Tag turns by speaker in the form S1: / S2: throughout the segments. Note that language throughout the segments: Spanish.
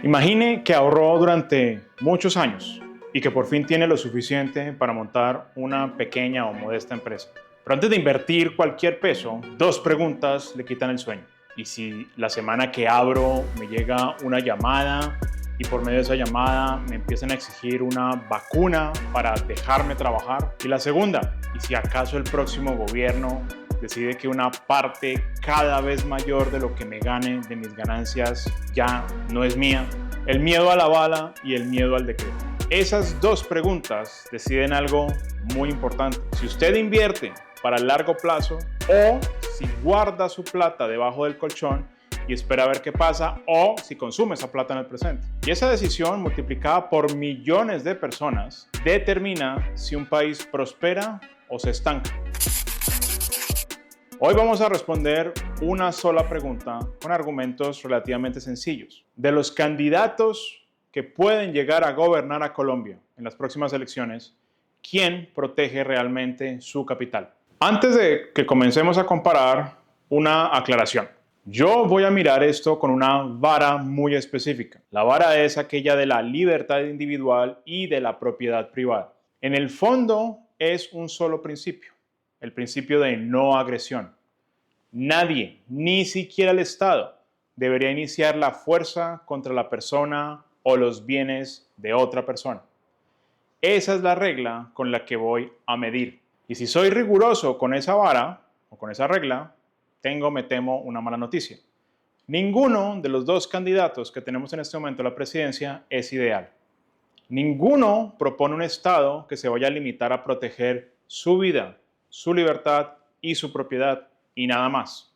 S1: Imagine que ahorró durante muchos años y que por fin tiene lo suficiente para montar una pequeña o modesta empresa. Pero antes de invertir cualquier peso, dos preguntas le quitan el sueño. ¿Y si la semana que abro me llega una llamada y por medio de esa llamada me empiezan a exigir una vacuna para dejarme trabajar? Y la segunda, ¿y si acaso el próximo gobierno decide que una parte cada vez mayor de lo que me gane de mis ganancias ya no es mía? El miedo a la bala y el miedo al decreto. Esas dos preguntas deciden algo muy importante. Si usted invierte para el largo plazo o si guarda su plata debajo del colchón y espera a ver qué pasa, o si consume esa plata en el presente. Y esa decisión, multiplicada por millones de personas, determina si un país prospera o se estanca. Hoy vamos a responder una sola pregunta con argumentos relativamente sencillos. De los candidatos que pueden llegar a gobernar a Colombia en las próximas elecciones, ¿quién protege realmente su capital? Antes de que comencemos a comparar, una aclaración. Yo voy a mirar esto con una vara muy específica. La vara es aquella de la libertad individual y de la propiedad privada. En el fondo es un solo principio. El principio de no agresión. Nadie, ni siquiera el Estado, debería iniciar la fuerza contra la persona o los bienes de otra persona. Esa es la regla con la que voy a medir. Y si soy riguroso con esa vara o con esa regla, me temo una mala noticia. Ninguno de los dos candidatos que tenemos en este momento a la presidencia es ideal. Ninguno propone un Estado que se vaya a limitar a proteger su vida, su libertad y su propiedad y nada más.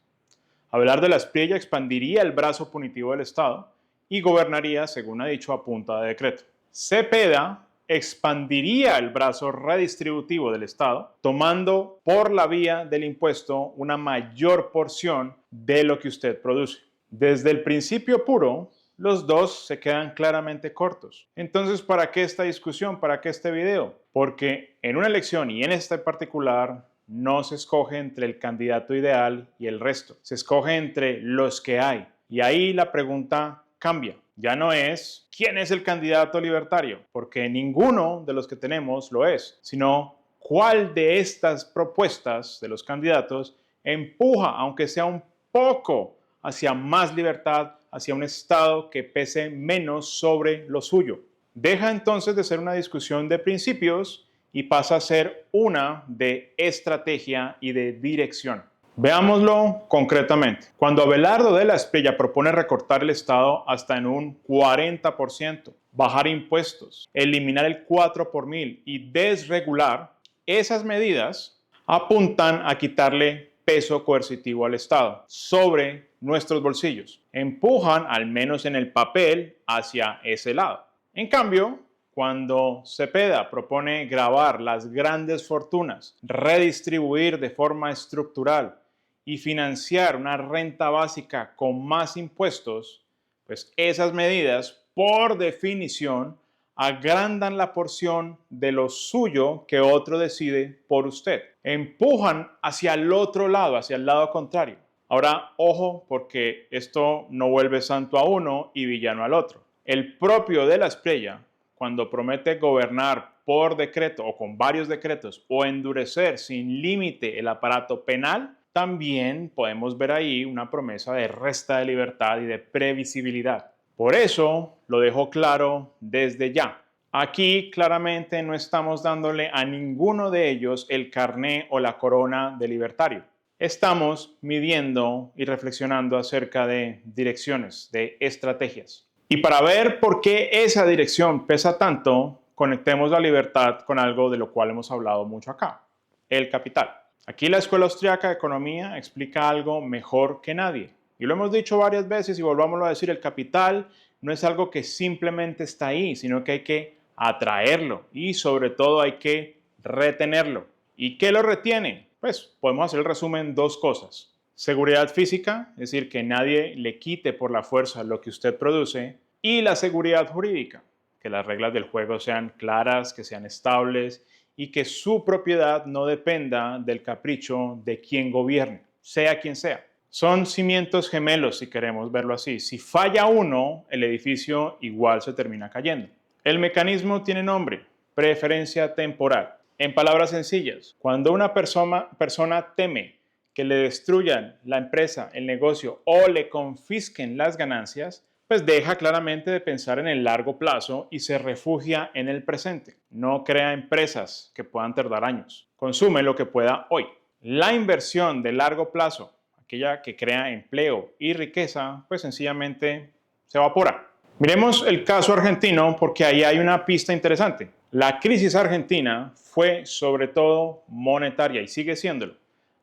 S1: Hablar de la Espriella expandiría el brazo punitivo del Estado y gobernaría, según ha dicho, a punta de decreto. Cepeda expandiría el brazo redistributivo del Estado, tomando por la vía del impuesto una mayor porción de lo que usted produce. Desde el principio puro, los dos se quedan claramente cortos. Entonces, ¿para qué esta discusión? ¿Para qué este video? Porque en una elección, y en esta en particular, no se escoge entre el candidato ideal y el resto. Se escoge entre los que hay. Y ahí la pregunta cambia. Ya no es quién es el candidato libertario, porque ninguno de los que tenemos lo es, sino cuál de estas propuestas de los candidatos empuja, aunque sea un poco, hacia más libertad, hacia un Estado que pese menos sobre lo suyo. Deja entonces de ser una discusión de principios y pasa a ser una de estrategia y de dirección. Veámoslo concretamente. Cuando Abelardo de la Espriella propone recortar el Estado hasta en un 40%, bajar impuestos, eliminar el 4 por mil y desregular, esas medidas apuntan a quitarle peso coercitivo al Estado sobre nuestros bolsillos. Empujan, al menos en el papel, hacia ese lado. En cambio, cuando Cepeda propone gravar las grandes fortunas, redistribuir de forma estructural y financiar una renta básica con más impuestos, pues esas medidas, por definición, agrandan la porción de lo suyo que otro decide por usted. Empujan hacia el otro lado, hacia el lado contrario. Ahora, ojo, porque esto no vuelve santo a uno y villano al otro. El propio de la Espriella, cuando promete gobernar por decreto o con varios decretos o endurecer sin límite el aparato penal, también podemos ver ahí una promesa de resta de libertad y de previsibilidad. Por eso lo dejo claro desde ya. Aquí claramente no estamos dándole a ninguno de ellos el carné o la corona de libertario. Estamos midiendo y reflexionando acerca de direcciones, de estrategias. Y para ver por qué esa dirección pesa tanto, conectemos la libertad con algo de lo cual hemos hablado mucho acá, el capital. Aquí la Escuela Austriaca de Economía explica algo mejor que nadie. Y lo hemos dicho varias veces y volvámoslo a decir, el capital no es algo que simplemente está ahí, sino que hay que atraerlo y sobre todo hay que retenerlo. ¿Y qué lo retiene? Pues podemos hacer el resumen en dos cosas. Seguridad física, es decir, que nadie le quite por la fuerza lo que usted produce, y la seguridad jurídica, que las reglas del juego sean claras, que sean estables y que su propiedad no dependa del capricho de quien gobierne, sea quien sea. Son cimientos gemelos, si queremos verlo así. Si falla uno, el edificio igual se termina cayendo. El mecanismo tiene nombre: preferencia temporal. En palabras sencillas, cuando una persona teme que le destruyan la empresa, el negocio o le confisquen las ganancias, pues deja claramente de pensar en el largo plazo y se refugia en el presente. No crea empresas que puedan tardar años. Consume lo que pueda hoy. La inversión de largo plazo, aquella que crea empleo y riqueza, pues sencillamente se evapora. Miremos el caso argentino porque ahí hay una pista interesante. La crisis argentina fue sobre todo monetaria y sigue siéndolo.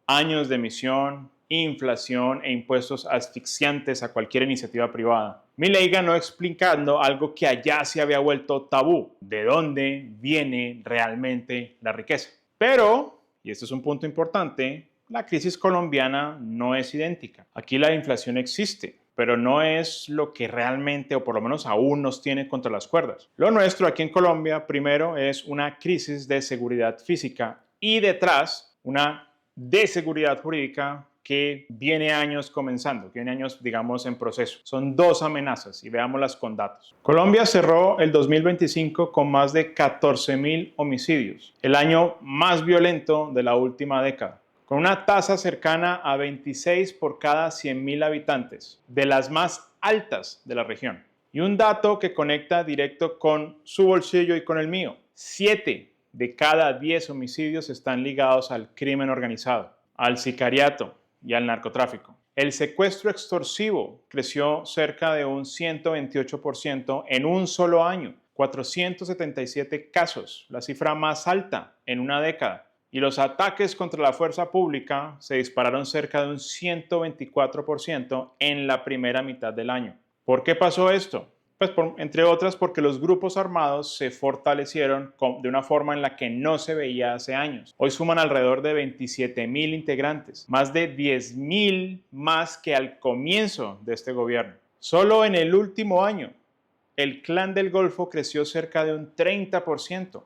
S1: Años de emisión, inflación e impuestos asfixiantes a cualquier iniciativa privada. Milei ganó explicando algo que allá se había vuelto tabú: de dónde viene realmente la riqueza. Pero, y este es un punto importante, la crisis colombiana no es idéntica. Aquí la inflación existe, pero no es lo que realmente, o por lo menos aún, nos tiene contra las cuerdas. Lo nuestro aquí en Colombia, primero, es una crisis de seguridad física y detrás una de seguridad jurídica que viene años comenzando, que viene años, digamos, en proceso. Son dos amenazas y veámoslas con datos. Colombia cerró el 2025 con más de 14.000 homicidios, el año más violento de la última década, con una tasa cercana a 26 por cada 100.000 habitantes, de las más altas de la región. Y un dato que conecta directo con su bolsillo y con el mío: 7 de cada 10 homicidios están ligados al crimen organizado, al sicariato y al narcotráfico. El secuestro extorsivo creció cerca de un 128% en un solo año, 477 casos, la cifra más alta en una década. Y los ataques contra la fuerza pública se dispararon cerca de un 124% en la primera mitad del año. ¿Por qué pasó esto? Pues entre otras porque los grupos armados se fortalecieron de una forma en la que no se veía hace años. Hoy suman alrededor de 27.000 integrantes, más de 10.000 más que al comienzo de este gobierno. Solo en el último año, el Clan del Golfo creció cerca de un 30%.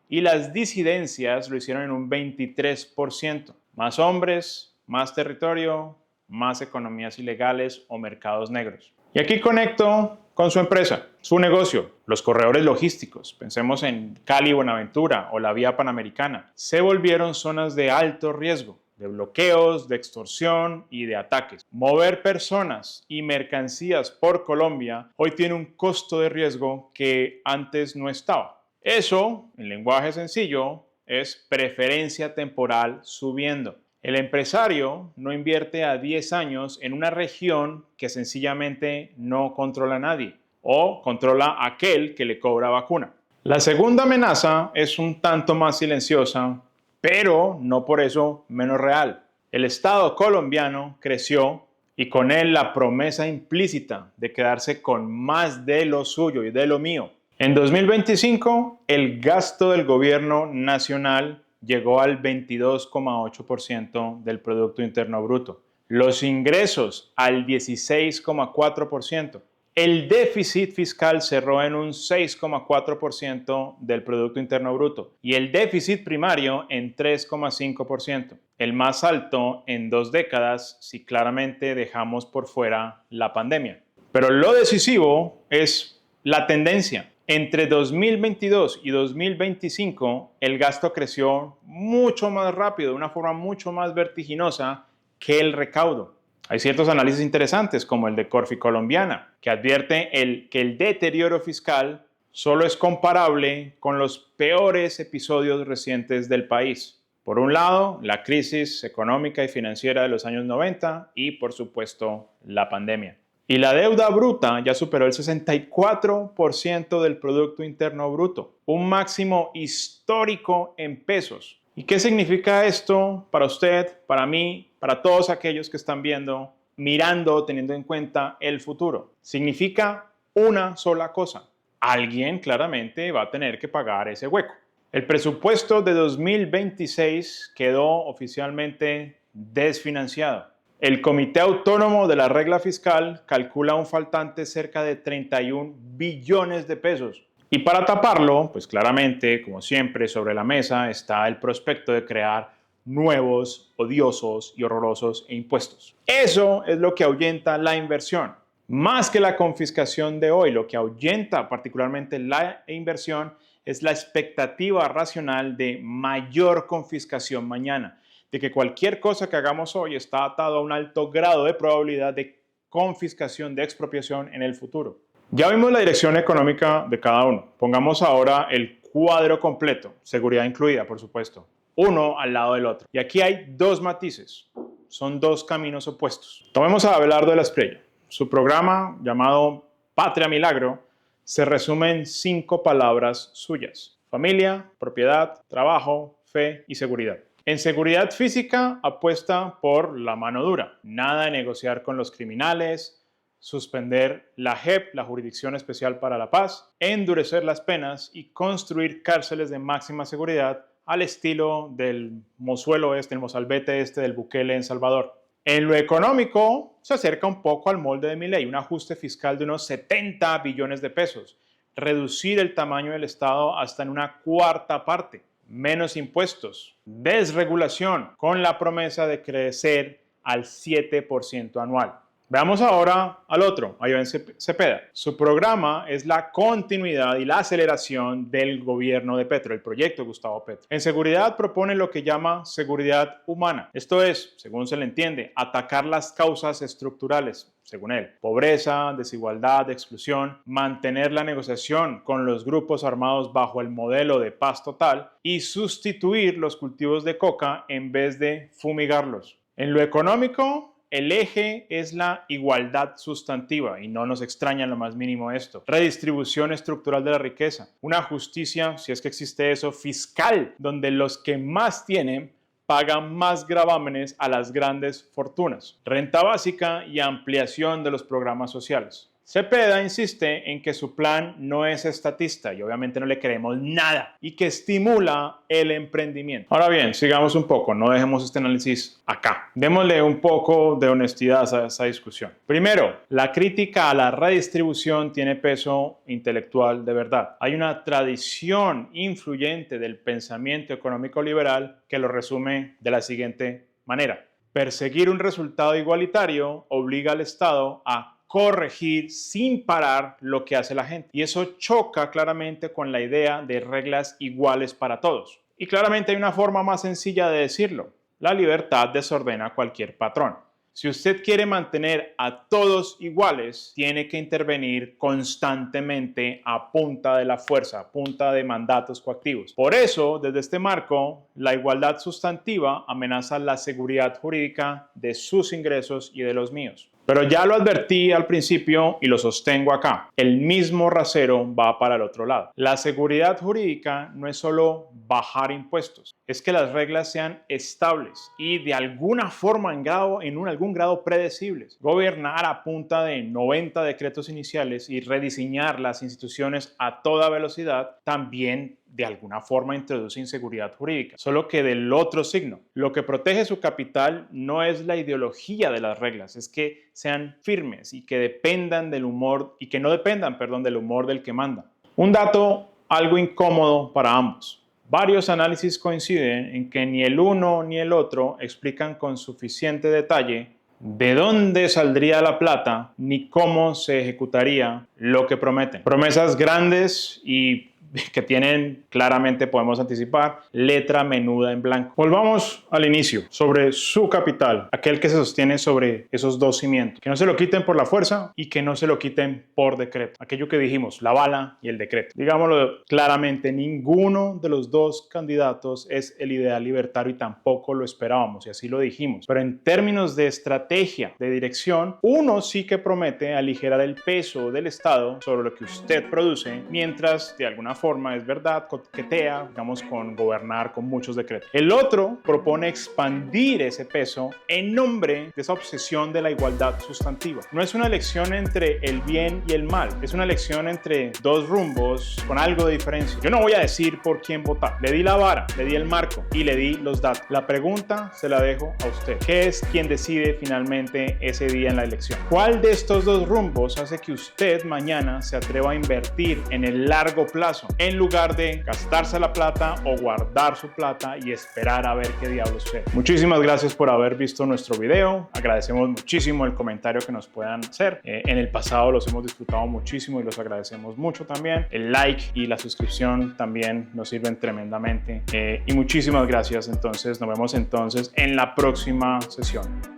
S1: Y las disidencias lo hicieron en un 23%. Más hombres, más territorio, más economías ilegales o mercados negros. Y aquí conecto con su empresa, su negocio, los corredores logísticos. Pensemos en Cali, Buenaventura o la Vía Panamericana. Se volvieron zonas de alto riesgo, de bloqueos, de extorsión y de ataques. Mover personas y mercancías por Colombia hoy tiene un costo de riesgo que antes no estaba. Eso, en lenguaje sencillo, es preferencia temporal subiendo. El empresario no invierte a 10 años en una región que sencillamente no controla a nadie o controla a aquel que le cobra vacuna. La segunda amenaza es un tanto más silenciosa, pero no por eso menos real. El Estado colombiano creció y con él la promesa implícita de quedarse con más de lo suyo y de lo mío. En 2025, el gasto del gobierno nacional llegó al 22,8% del Producto Interno Bruto. Los ingresos al 16,4%. El déficit fiscal cerró en un 6,4% del Producto Interno Bruto y el déficit primario en 3,5%, el más alto en 2 décadas si claramente dejamos por fuera la pandemia. Pero lo decisivo es la tendencia. Entre 2022 y 2025, el gasto creció mucho más rápido, de una forma mucho más vertiginosa que el recaudo. Hay ciertos análisis interesantes, como el de Corfi Colombiana, que advierte que el deterioro fiscal solo es comparable con los peores episodios recientes del país. Por un lado, la crisis económica y financiera de los años 90 y, por supuesto, la pandemia. Y la deuda bruta ya superó el 64% del Producto Interno Bruto, un máximo histórico en pesos. ¿Y qué significa esto para usted, para mí, para todos aquellos que están viendo, mirando, teniendo en cuenta el futuro? Significa una sola cosa: alguien claramente va a tener que pagar ese hueco. El presupuesto de 2026 quedó oficialmente desfinanciado. El Comité Autónomo de la Regla Fiscal calcula un faltante cerca de 31 billones de pesos. Y para taparlo, pues claramente, como siempre, sobre la mesa está el prospecto de crear nuevos, odiosos y horrorosos impuestos. Eso es lo que ahuyenta la inversión. Más que la confiscación de hoy, lo que ahuyenta particularmente la inversión es la expectativa racional de mayor confiscación mañana, de que cualquier cosa que hagamos hoy está atado a un alto grado de probabilidad de confiscación, de expropiación en el futuro. Ya vimos la dirección económica de cada uno. Pongamos ahora el cuadro completo, seguridad incluida, por supuesto, uno al lado del otro. Y aquí hay dos matices, son dos caminos opuestos. Tomemos a Abelardo de la Espriella. Su programa, llamado Patria Milagro, se resume en 5 palabras suyas: familia, propiedad, trabajo, fe y seguridad. En seguridad física apuesta por la mano dura, nada de negociar con los criminales, suspender la JEP, la Jurisdicción Especial para la Paz, endurecer las penas y construir cárceles de máxima seguridad al estilo del mozuelo el mozalbete del Bukele en Salvador. En lo económico, se acerca un poco al molde de Milei, un ajuste fiscal de unos 70 billones de pesos, reducir el tamaño del Estado hasta en una cuarta parte, menos impuestos, desregulación, con la promesa de crecer al 7% anual. Veamos ahora al otro, a Iván Cepeda. Su programa es la continuidad y la aceleración del gobierno de Petro, el proyecto Gustavo Petro. En seguridad propone lo que llama seguridad humana. Esto es, según se le entiende, atacar las causas estructurales, según él: pobreza, desigualdad, exclusión, mantener la negociación con los grupos armados bajo el modelo de paz total y sustituir los cultivos de coca en vez de fumigarlos. En lo económico, el eje es la igualdad sustantiva, y no nos extraña en lo más mínimo esto. Redistribución estructural de la riqueza. Una justicia, si es que existe eso, fiscal, donde los que más tienen pagan más gravámenes a las grandes fortunas. Renta básica y ampliación de los programas sociales. Cepeda insiste en que su plan no es estatista y obviamente no le creemos nada, y que estimula el emprendimiento. Ahora bien, sigamos un poco, no dejemos este análisis acá. Démosle un poco de honestidad a esa discusión. Primero, la crítica a la redistribución tiene peso intelectual de verdad. Hay una tradición influyente del pensamiento económico liberal que lo resume de la siguiente manera: perseguir un resultado igualitario obliga al Estado a corregir sin parar lo que hace la gente. Y eso choca claramente con la idea de reglas iguales para todos. Y claramente hay una forma más sencilla de decirlo: la libertad desordena cualquier patrón. Si usted quiere mantener a todos iguales, tiene que intervenir constantemente a punta de la fuerza, a punta de mandatos coactivos. Por eso, desde este marco, la igualdad sustantiva amenaza la seguridad jurídica de sus ingresos y de los míos. Pero ya lo advertí al principio y lo sostengo acá: el mismo rasero va para el otro lado. La seguridad jurídica no es solo bajar impuestos, es que las reglas sean estables y de alguna forma en algún grado predecibles. Gobernar a punta de 90 decretos iniciales y rediseñar las instituciones a toda velocidad también de alguna forma introduce inseguridad jurídica, solo que del otro signo. Lo que protege su capital no es la ideología de las reglas, es que sean firmes y que dependan del humor, y que no dependan, del humor del que manda. Un dato algo incómodo para ambos. Varios análisis coinciden en que ni el uno ni el otro explican con suficiente detalle de dónde saldría la plata ni cómo se ejecutaría lo que prometen. Promesas grandes y que tienen, claramente podemos anticipar, letra menuda en blanco. Volvamos al inicio, sobre su capital, aquel que se sostiene sobre esos dos cimientos. Que no se lo quiten por la fuerza y que no se lo quiten por decreto. Aquello que dijimos, la bala y el decreto. Digámoslo claramente, ninguno de los dos candidatos es el ideal libertario y tampoco lo esperábamos, y así lo dijimos. Pero en términos de estrategia, de dirección, uno sí que promete aligerar el peso del Estado sobre lo que usted produce, mientras de alguna forma, es verdad, coquetea, digamos, con gobernar con muchos decretos. El otro propone expandir ese peso en nombre de esa obsesión de la igualdad sustantiva. No es una elección entre el bien y el mal, es una elección entre dos rumbos con algo de diferencia. Yo no voy a decir por quién votar. Le di la vara, le di el marco y le di los datos. La pregunta se la dejo a usted. ¿Qué es quien decide finalmente ese día en la elección? ¿Cuál de estos dos rumbos hace que usted mañana se atreva a invertir en el largo plazo en lugar de gastarse la plata o guardar su plata y esperar a ver qué diablos sucede. Muchísimas gracias por haber visto nuestro video. Agradecemos muchísimo el comentario que nos puedan hacer. En el pasado los hemos disfrutado muchísimo y los agradecemos mucho también. El like y la suscripción también nos sirven tremendamente. Y muchísimas gracias. Entonces nos vemos entonces en la próxima sesión.